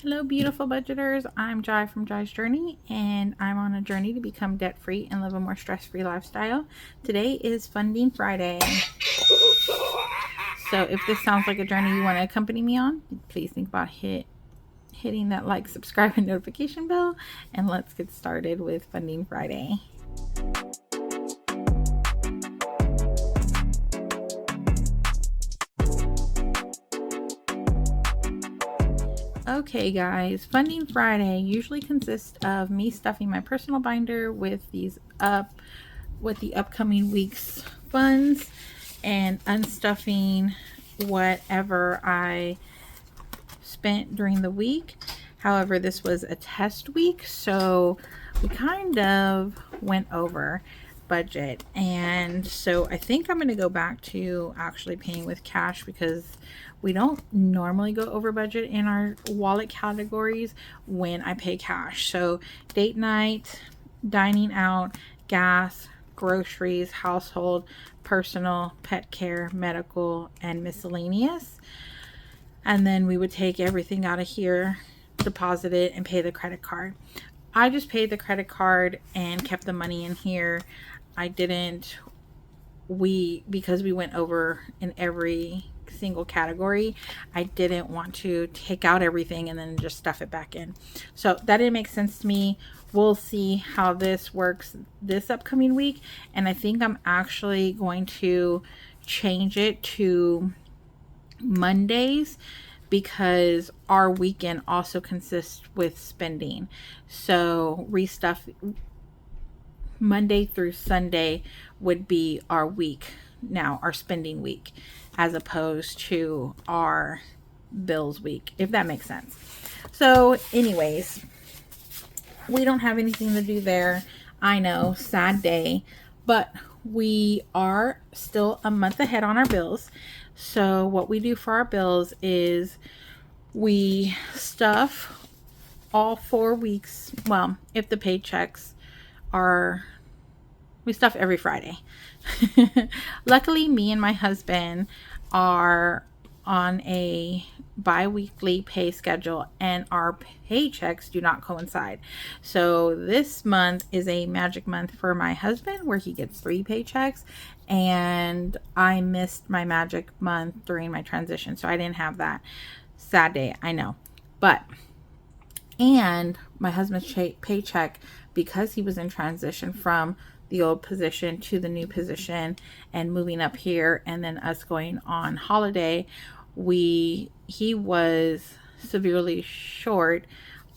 Hello, beautiful budgeters. I'm Jai from Jai's Journey, and I'm on a journey to become debt free and live a more stress free lifestyle. Today is Funding Friday. So, if this sounds like a journey you want to accompany me on, please think about hitting that like, subscribe, and notification bell, and let's get started with Funding Friday. Okay guys, Funding Friday usually consists of me stuffing my personal binder with the upcoming week's funds and unstuffing whatever I spent during the week. However, this was a test week, so we kind of went over budget, and so I think I'm going to go back to actually paying with cash because we don't normally go over budget in our wallet categories when I pay cash. So date night, dining out, gas, groceries, household, personal, pet care, medical, and miscellaneous. And then we would take everything out of here, deposit it, and pay the credit card. I just paid the credit card and kept the money in here. I didn't, because we went over in every single category, I didn't want to take out everything and then just stuff it back in. So that didn't make sense to me. We'll see how this works this upcoming week. And I think I'm actually going to change it to Mondays because our weekend also consists with spending. So restuff Monday through Sunday would be our week now, our spending week, as opposed to our bills week, if that makes sense. So anyways, we don't have anything to do there. I know, sad day, but we are still a month ahead on our bills. So what we do for our bills is we stuff all 4 weeks. Well, if the paychecks are, we stuff every Friday. Luckily, me and my husband are on a bi-weekly pay schedule and our paychecks do not coincide. So this month is a magic month for my husband where he gets 3 paychecks, and I missed my magic month during my transition, so I didn't have that. Sad day, I know. But and my husband's paycheck, because he was in transition from the old position to the new position and moving up here, and then us going on holiday, he was severely short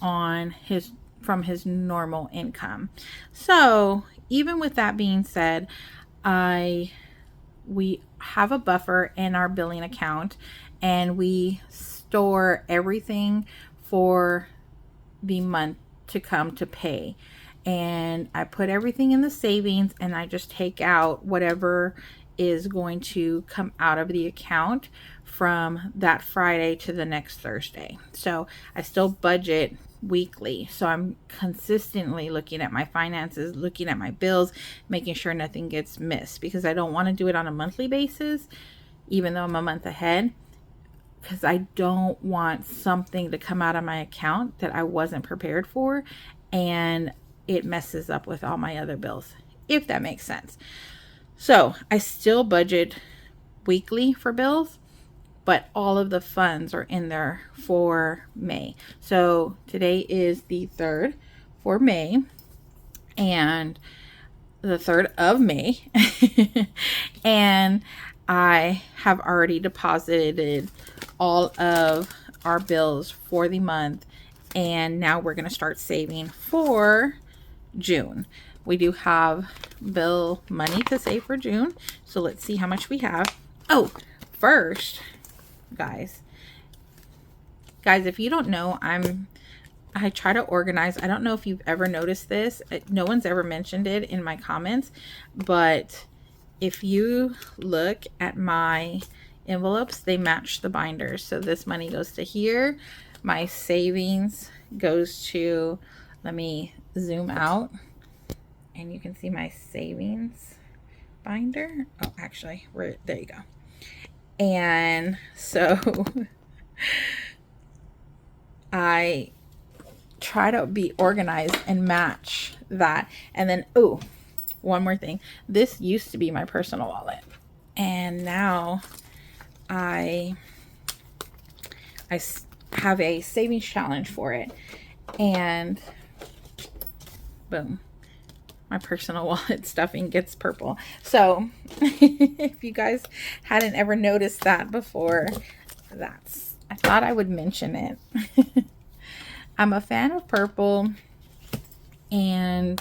on from his normal income. So even with that being said, we have a buffer in our billing account, and we store everything for the month to come to pay. And I put everything in the savings, and I just take out whatever is going to come out of the account from that Friday to the next Thursday. So I still budget weekly. So I'm consistently looking at my finances, looking at my bills, making sure nothing gets missed, because I don't want to do it on a monthly basis, even though I'm a month ahead, because I don't want something to come out of my account that I wasn't prepared for and it messes up with all my other bills, if that makes sense. So I still budget weekly for bills, but all of the funds are in there for May. So today is the 3rd for May, and the 3rd of May. And I have already deposited all of our bills for the month, and now we're going to start saving for June. We do have bill money to save for June, so let's see how much we have. Oh, first, guys, if you don't know, I try to organize. I don't know if you've ever noticed this. No one's ever mentioned it in my comments, but if you look at my envelopes, they match the binders. So this money goes to here. My savings goes to, let me zoom out and you can see my savings binder. Oh, actually, there you go. And so I try to be organized and match that. And then, oh, one more thing. This used to be my personal wallet, and now I have a savings challenge for it, and boom, my personal wallet stuffing gets purple. So if you guys hadn't ever noticed that before, I thought I would mention it. I'm a fan of purple, and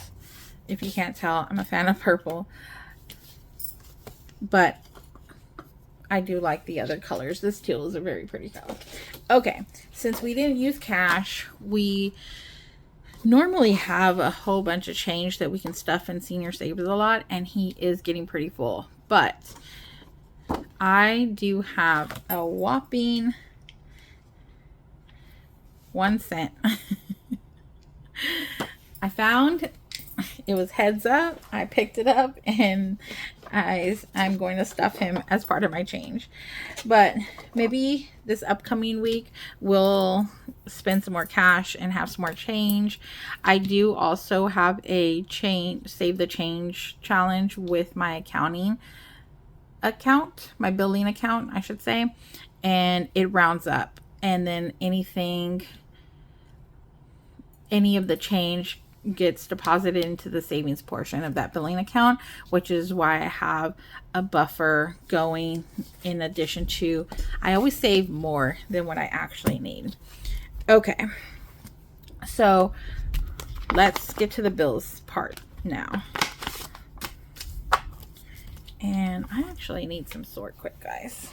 if you can't tell, I'm a fan of purple, but I do like the other colors. This teal is a very pretty color. Okay, since we didn't use cash, we normally have a whole bunch of change that we can stuff in Senior Saves a Lot, and he is getting pretty full. But I do have a whopping 1 cent. I found it was heads up. I picked it up, and I'm going to stuff him as part of my change. But maybe this upcoming week we'll spend some more cash and have some more change. I do also have a save the change challenge with my accounting account, my billing account, I should say, and it rounds up, and then any of the change gets deposited into the savings portion of that billing account, which is why I have a buffer going. In addition to, I always save more than what I actually need. Okay, so let's get to the bills part now. And I actually need some sort quick, guys.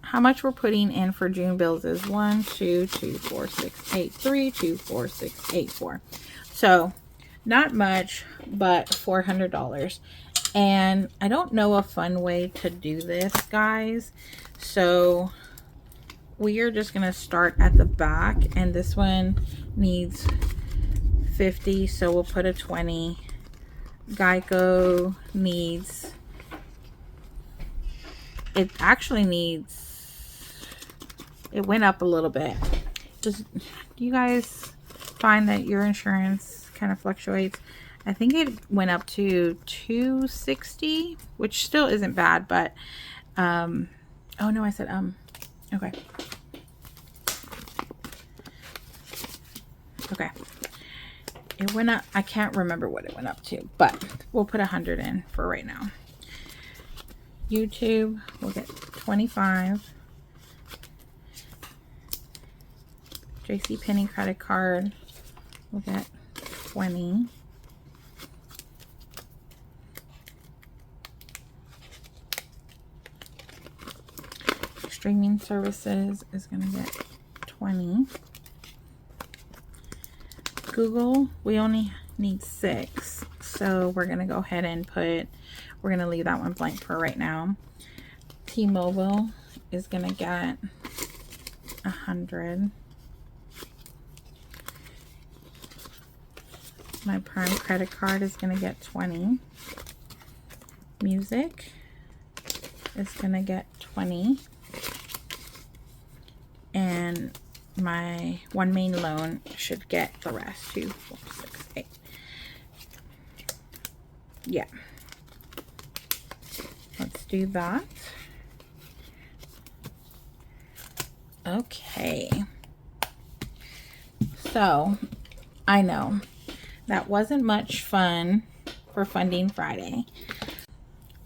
How much we're putting in for June bills is 1, 2, 2, 4, 6, 8, 3, 2, 4, 6, 8, 4. So not much, but $400. And I don't know a fun way to do this, guys. So we are just going to start at the back, and this one needs 50, so we'll put a 20. Geico needs, it actually needs, it went up a little bit. Do you guys find that your insurance kind of fluctuates? I think it went up to $260, which still isn't bad, but oh no, I said okay. Okay. It went up, I can't remember what it went up to, but we'll put 100 in for right now. YouTube, we'll get 25. JCPenney credit card, we'll get 20. Streaming services is going to get 20. Google, we only need 6, so we're going to go ahead and we're going to leave that one blank for right now. T-Mobile is going to get 100. My Prime credit card is going to get 20. Music is going to get 20. And my One Main loan should get the rest. 2, 4, 6, 8. Yeah. Let's do that. Okay. So, I know that wasn't much fun for Funding Friday.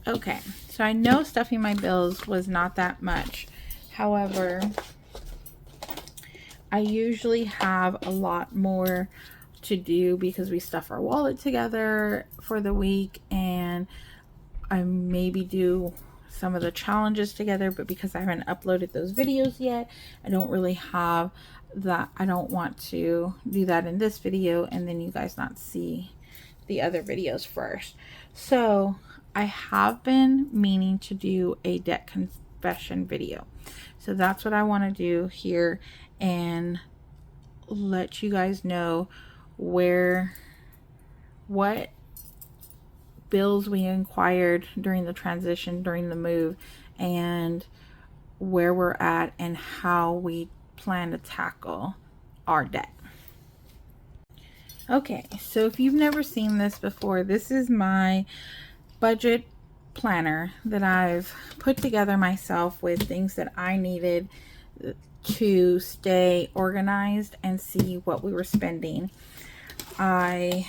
Okay, so I know stuffing my bills was not that much. However, I usually have a lot more to do because we stuff our wallet together for the week, and I maybe do some of the challenges together, but because I haven't uploaded those videos yet, I don't really have that. I don't want to do that in this video and then you guys not see the other videos first. So I have been meaning to do a debt confession video, so that's what I want to do here and let you guys know what bills we inquired during the transition, during the move, and where we're at and how we plan to tackle our debt. Okay, so if you've never seen this before, this is my budget planner that I've put together myself with things that I needed to stay organized and see what we were spending. I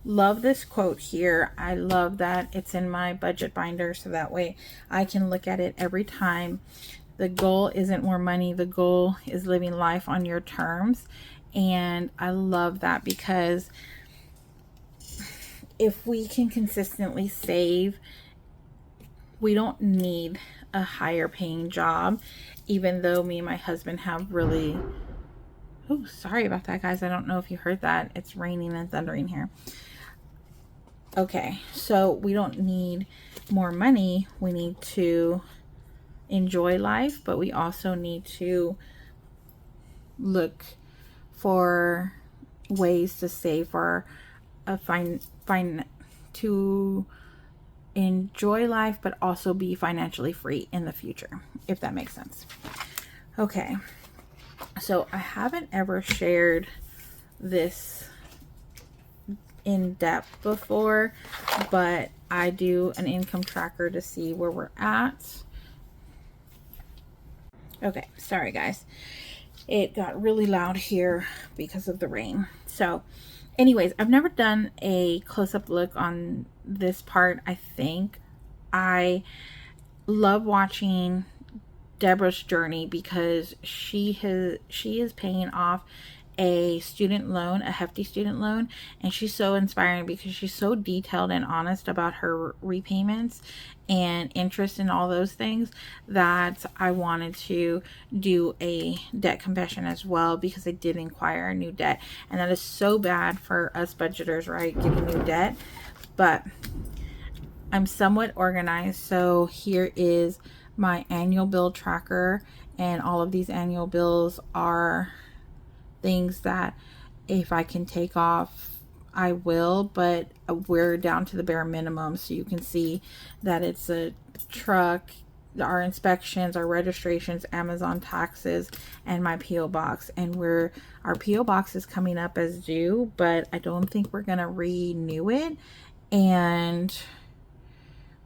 love this quote here. I love that it's in my budget binder, so that way I can look at it every time. The goal isn't more money. The goal is living life on your terms. And I love that, because if we can consistently save, we don't need a higher paying job, even though me and my husband have really, oh, sorry about that, guys. I don't know if you heard that. It's raining and thundering here. Okay, so we don't need more money. We need to enjoy life, but we also need to look for ways to save for a to enjoy life, but also be financially free in the future, if that makes sense. Okay, so I haven't ever shared this in depth before, but I do an income tracker to see where we're at. Okay, sorry guys, it got really loud here because of the rain. So anyways, I've never done a close-up look on this part. I think I love watching Deborah's journey, because she is paying off a student loan, a hefty student loan, and she's so inspiring because she's so detailed and honest about her repayments and interest and all those things, that I wanted to do a debt confession as well, because I did inquire a new debt, and that is so bad for us budgeters, right? Getting new debt. But I'm somewhat organized, so here is my annual bill tracker, and all of these annual bills are things that if I can take off, I will, but we're down to the bare minimum. So you can see that it's a truck, our inspections, our registrations, Amazon taxes, and my PO box. And our PO box is coming up as due, but I don't think we're gonna renew it. And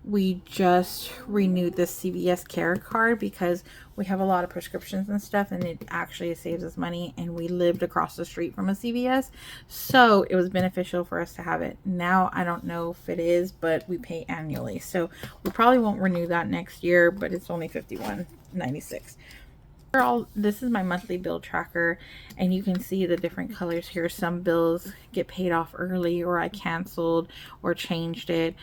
we just renewed the CVS Care card because we have a lot of prescriptions and stuff, and it actually saves us money, and we lived across the street from a CVS, so it was beneficial for us to have it. Now I don't know if it is, but we pay annually, so we probably won't renew that next year, but it's only $51.96. This is my monthly bill tracker, and you can see the different colors here. Some bills get paid off early, or I canceled or changed it.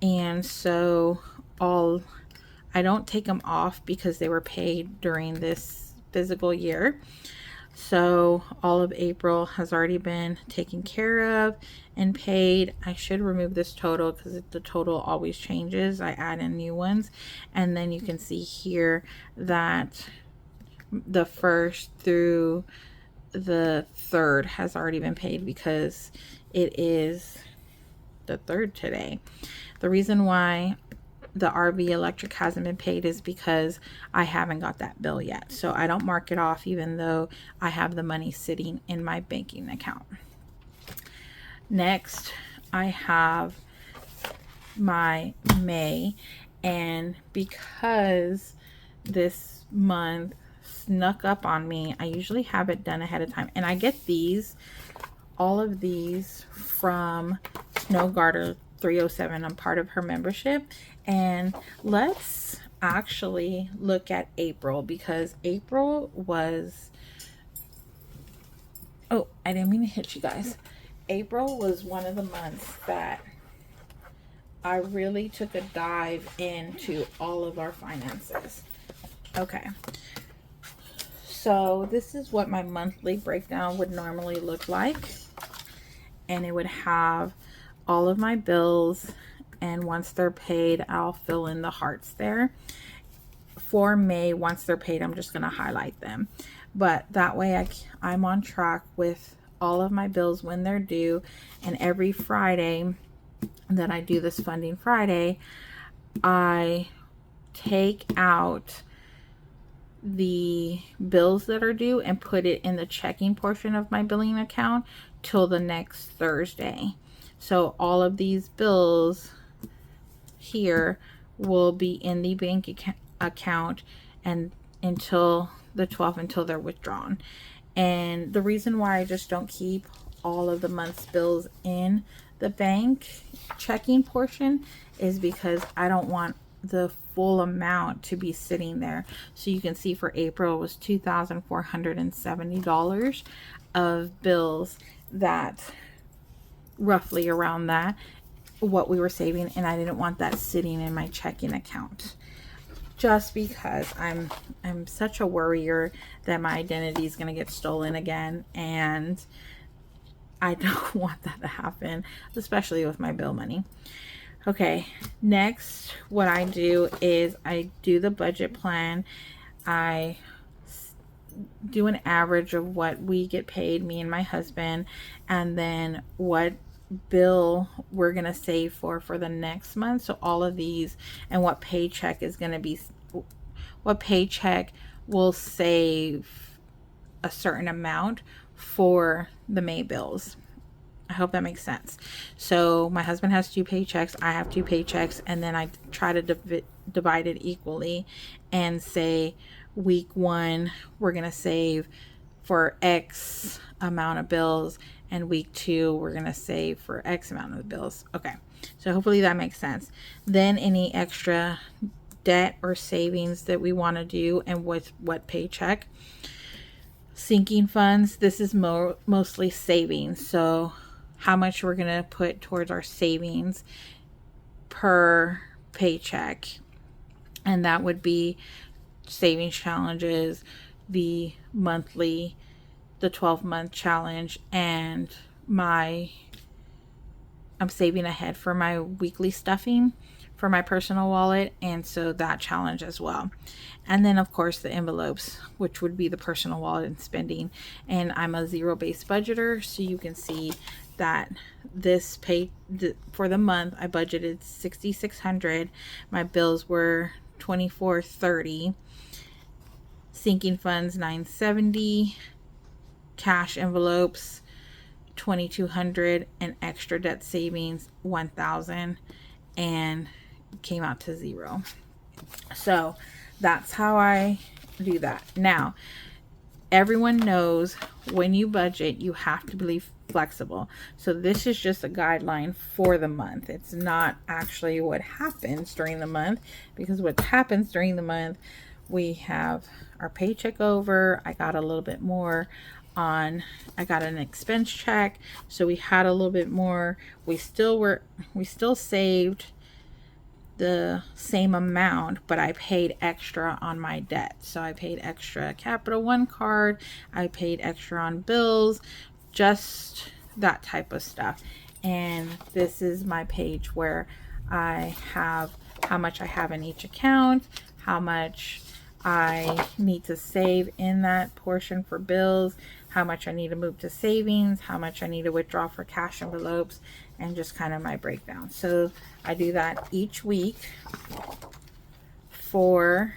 And so I don't take them off because they were paid during this physical year. So all of April has already been taken care of and paid. I should remove this total because the total always changes. I add in new ones. And then you can see here that the 1st through the 3rd has already been paid, because it is the 3rd today. The reason why the RV electric hasn't been paid is because I haven't got that bill yet. So I don't mark it off, even though I have the money sitting in my banking account. Next, I have my May, and because this month snuck up on me, I usually have it done ahead of time. And I get all of these from Snow Garter 307. I'm part of her membership. And let's actually look at April, because April was, oh, I didn't mean to hit you guys. April was one of the months that I really took a dive into all of our finances. Okay, so this is what my monthly breakdown would normally look like, and it would have all of my bills, and once they're paid, I'll fill in the hearts there. For May, once they're paid, I'm just going to highlight them, but that way I'm on track with all of my bills when they're due. And every Friday that I do this Funding Friday, I take out the bills that are due and put it in the checking portion of my billing account till the next Thursday. So all of these bills here will be in the bank account and until the 12th, until they're withdrawn. And the reason why I just don't keep all of the month's bills in the bank checking portion is because I don't want the full amount to be sitting there. So you can see for April it was $2,470 of bills, that roughly around that what we were saving, and I didn't want that sitting in my checking account just because I'm such a worrier that my identity is going to get stolen again, and I don't want that to happen, especially with my bill money. Okay, next what I do is I do the budget plan. I do an average of what we get paid, me and my husband, and then what bill we're going to save for the next month. So all of these, and what paycheck is going to be, what paycheck will save a certain amount for the May bills. I hope that makes sense. So my husband has 2 paychecks, I have 2 paychecks, and then I try to divide it equally and say week 1 we're going to save for X amount of bills, and week 2 we're going to save for X amount of bills. Okay, so hopefully that makes sense. Then any extra debt or savings that we want to do, and with what paycheck. Sinking funds, this is mostly savings. So how much we're going to put towards our savings per paycheck. And that would be savings challenges, the monthly, the 12-month challenge, and I'm saving ahead for my weekly stuffing for my personal wallet, and so that challenge as well. And then of course the envelopes, which would be the personal wallet and spending. And I'm a zero-based budgeter, so you can see that this for the month I budgeted $6,600. My bills were $2,430. Sinking funds $970, cash envelopes $2,200, and extra debt savings $1,000, and came out to 0. So that's how I do that. Now, everyone knows when you budget, you have to be flexible. So this is just a guideline for the month. It's not actually what happens during the month, because what happens during the month, we have our paycheck over. I got a little bit more I got an expense check, so we had a little bit more. We still saved the same amount, but I paid extra on my debt. So I paid extra Capital One card, I paid extra on bills, just that type of stuff. And this is my page where I have how much I have in each account, how much I need to save in that portion for bills, how much I need to move to savings, how much I need to withdraw for cash envelopes, and just kind of my breakdown. So I do that each week for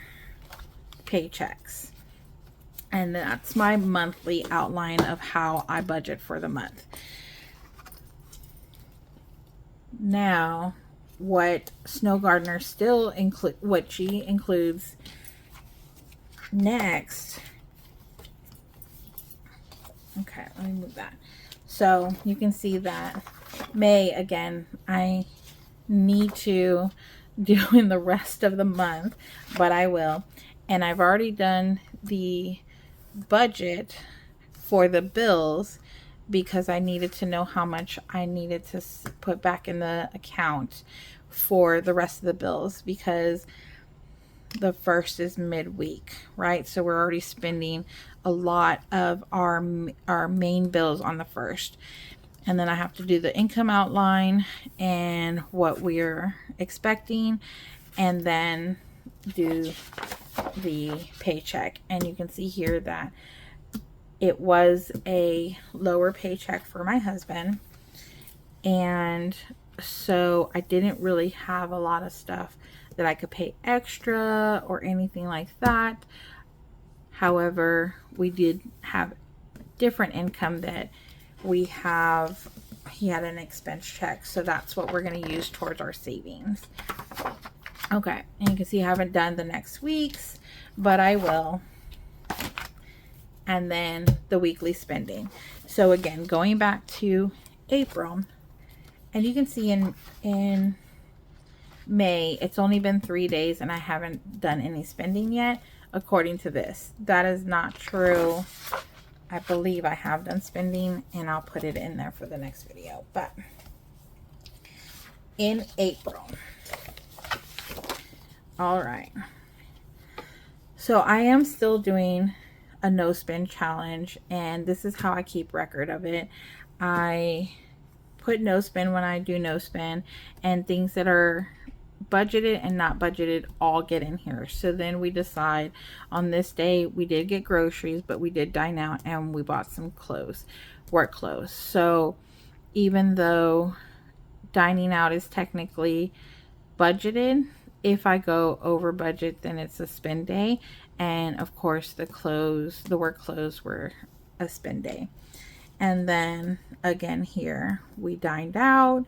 paychecks. And that's my monthly outline of how I budget for the month. Now, what Snow Gardener still what she includes next. Okay, let me move that. So you can see that May, again, I need to do in the rest of the month, but I will. And I've already done the budget for the bills because I needed to know how much I needed to put back in the account for the rest of the bills, because the 1st is midweek, right? So we're already spending a lot of our main bills on the 1st. And then I have to do the income outline and what we're expecting, and then do the paycheck. And you can see here that it was a lower paycheck for my husband, and so I didn't really have a lot of stuff that I could pay extra or anything like that. However, we did have different income that we have. He had an expense check, so that's what we're going to use towards our savings. Okay, and you can see I haven't done the next week's, but I will. And then the weekly spending. So again, going back to April, and you can see in May, it's only been 3 days and I haven't done any spending yet, according to this. That is not true. I believe I have done spending, and I'll put it in there for the next video. But in April, all right, so I am still doing a no spend challenge, and this is how I keep record of it. I put no spend when I do no spend, and things that are budgeted and not budgeted all get in here. So then we decide on this day we did get groceries, but we did dine out and we bought some clothes, work clothes. So even though dining out is technically budgeted, if I go over budget, then it's a spend day. And of course the work clothes were a spend day. And then again here, we dined out.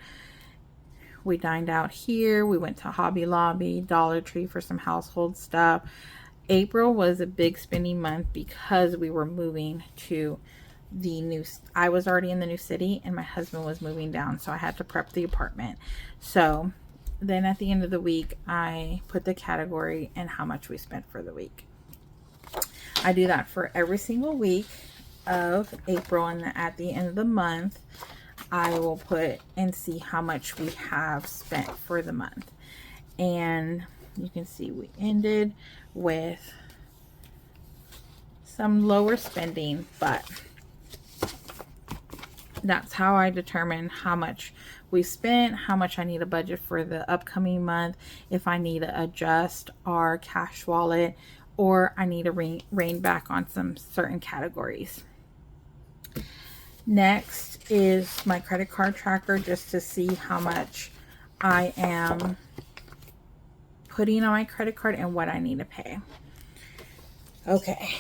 We dined out here. We went to Hobby Lobby, Dollar Tree for some household stuff. April was a big spending month because we were moving to I was already in the new city and my husband was moving down, so I had to prep the apartment. So then at the end of the week, I put the category and how much we spent for the week. I do that for every single week of April, and at the end of the month, I will put and see how much we have spent for the month. And you can see we ended with some lower spending, but that's how I determine how much we spent, how much I need a budget for the upcoming month, if I need to adjust our cash wallet, or I need to rein back on some certain categories. Next is my credit card tracker, just to see how much I am putting on my credit card and what I need to pay. Okay,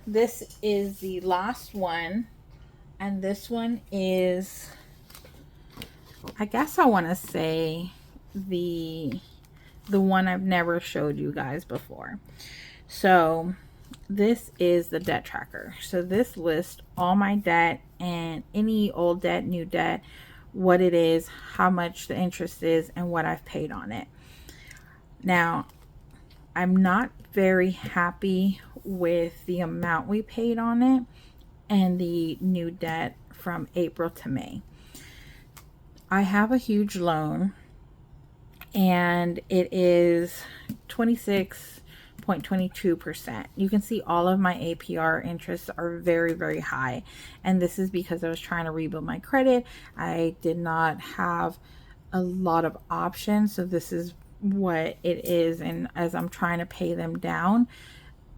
this is the last one, and this one is, I guess I want to say, the one I've never showed you guys before. So this is the debt tracker. So this lists all my debt and any old debt, new debt, what it is, how much the interest is, and what I've paid on it. Now, I'm not very happy with the amount we paid on it and the new debt from April to May. I have a huge loan, and it is 26.22%. You can see all of my APR interests are very, very high. And this is because I was trying to rebuild my credit. I did not have a lot of options. So this is what it is. And as I'm trying to pay them down,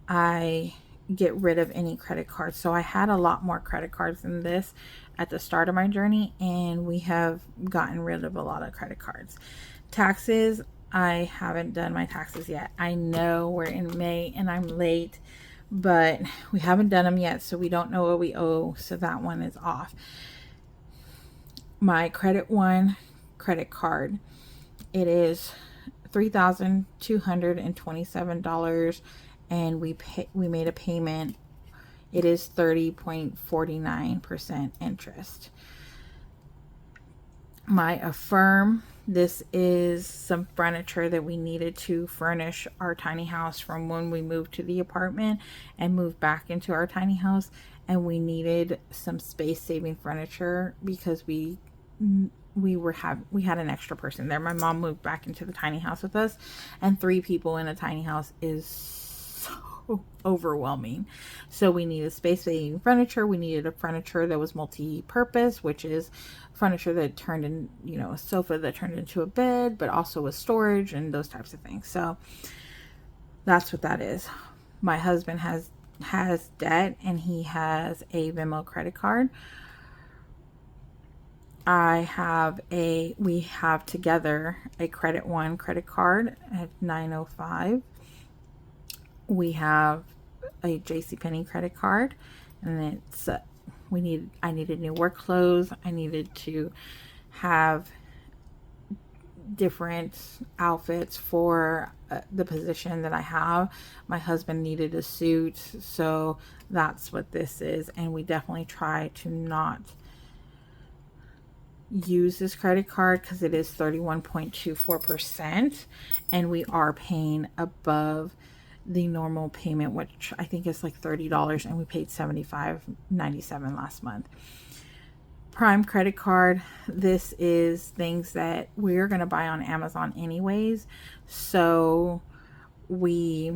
I get rid of any credit cards. So I had a lot more credit cards than this at the start of my journey, and we have gotten rid of a lot of credit cards. Taxes, I haven't done my taxes yet. I know we're in May and I'm late, but we haven't done them yet, so we don't know what we owe, so that one is off. My credit card, it is $3,227, and we made a payment. It is 30.49% interest. My Affirm, this is some furniture that we needed to furnish our tiny house from when we moved to the apartment and moved back into our tiny house, and we needed some space saving furniture because we had an extra person there. My mom moved back into the tiny house with us, and 3 people in a tiny house is so overwhelming. So we needed space saving furniture. We needed a furniture that was multi-purpose, which is furniture that turned in, a sofa that turned into a bed, but also with storage and those types of things. So that's what that is. My husband has debt, and he has a Venmo credit card. we have together a Credit One credit card at 905. We have a JCPenney credit card, and it's I needed new work clothes. I needed to have different outfits for the position that I have. My husband needed a suit, so that's what this is. And we definitely try to not use this credit card because it is 31.24%, and we are paying above the normal payment, which I think is like $30, and we paid $75.97 last month. Prime credit card, this is things that we're going to buy on Amazon anyways, so we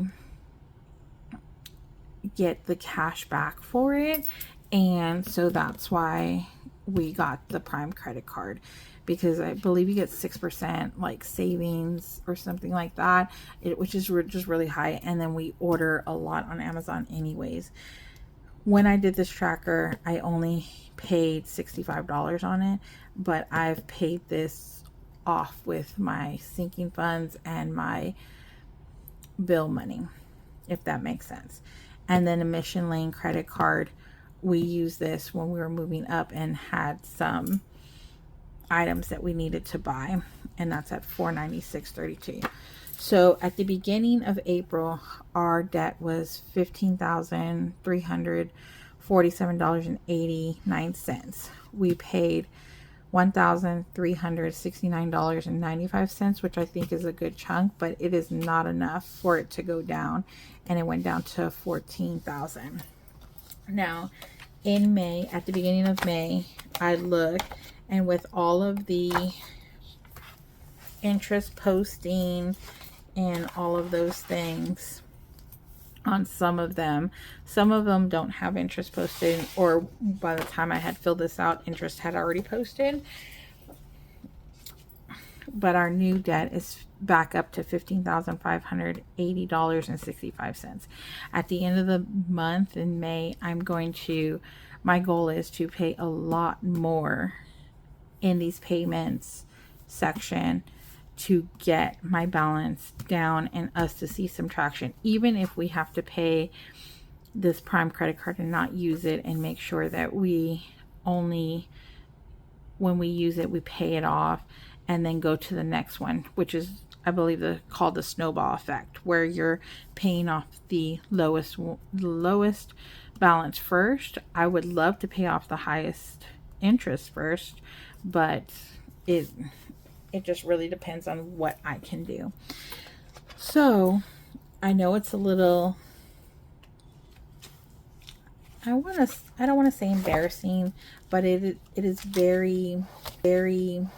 get the cash back for it, and so that's why we got the Prime credit card, because I believe you get 6% like savings or something like that, which is just really high. And then we order a lot on Amazon anyways. When I did this tracker, I only paid $65 on it, but I've paid this off with my sinking funds and my bill money, if that makes sense. And then a Mission Lane credit card, we used this when we were moving up and had some items that we needed to buy, and that's at $496.32. So at the beginning of April, our debt was $15,347.89. We paid $1,369.95, which I think is a good chunk, but it is not enough for it to go down, and it went down to $14,000. Now, in May, at the beginning of May, I looked, and with all of the interest posting and all of those things on some of them don't have interest posted, or by the time I had filled this out, interest had already posted. But our new debt is back up to $15,580.65. At the end of the month in May, my goal is to pay a lot more in these payments section to get my balance down and us to see some traction, even if we have to pay this Prime credit card and not use it, and make sure that we only, when we use it, we pay it off and then go to the next one, which is, I believe, called the snowball effect, where you're paying off the lowest balance first. I would love to pay off the highest interest first, but it just really depends on what I can do. So I know it's a little, I don't want to say embarrassing, but it is very, very,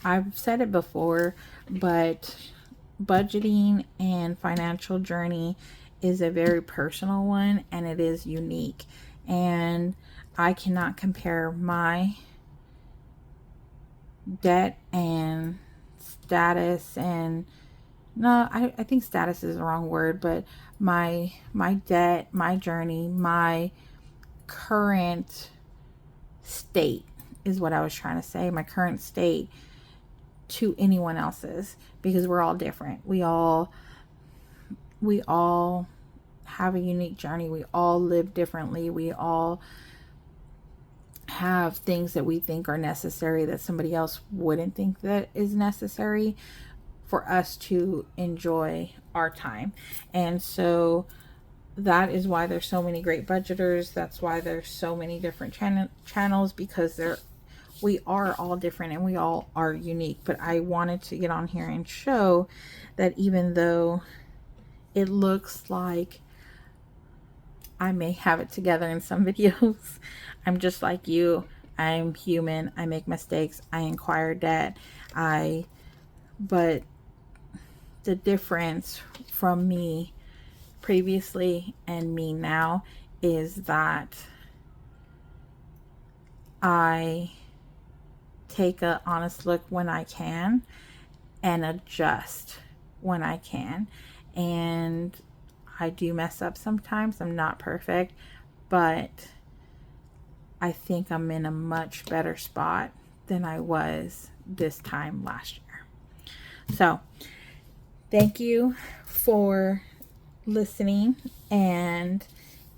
I've said it before, but budgeting and financial journey is a very personal one, and it is unique. And I cannot compare my debt and status, and no, I think status is the wrong word, but my debt, my journey, my current state is what I was trying to say, my current state, to anyone else's, because we're all different. We all have a unique journey. We all live differently. We all have things that we think are necessary that somebody else wouldn't think that is necessary for us to enjoy our time. And so that is why there's so many great budgeters. That's why there's so many different channels, because we are all different and we all are unique. But I wanted to get on here and show that even though it looks like I may have it together in some videos, I'm just like you. I'm human. I make mistakes. I acquire debt. But the difference from me previously and me now is that I take an honest look when I can and adjust when I can. And I do mess up sometimes. I'm not perfect, but I think I'm in a much better spot than I was this time last year. So thank you for listening, and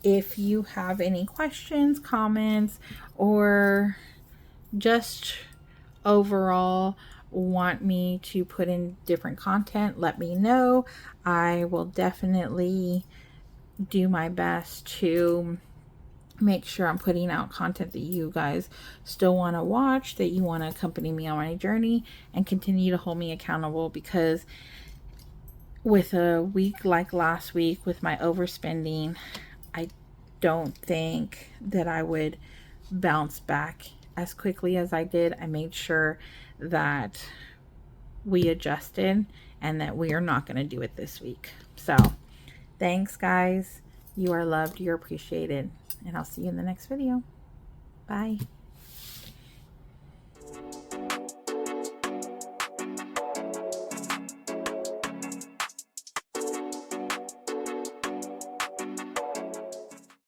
if you have any questions, comments, or just overall want me to put in different content, let me know. I will definitely do my best to make sure I'm putting out content that you guys still want to watch, that you want to accompany me on my journey and continue to hold me accountable, because with a week like last week with my overspending, I don't think that I would bounce back as quickly as I did. I made sure that we adjusted and that we are not going to do it this week. So thanks, guys. You are loved, you're appreciated, and I'll see you in the next video. Bye.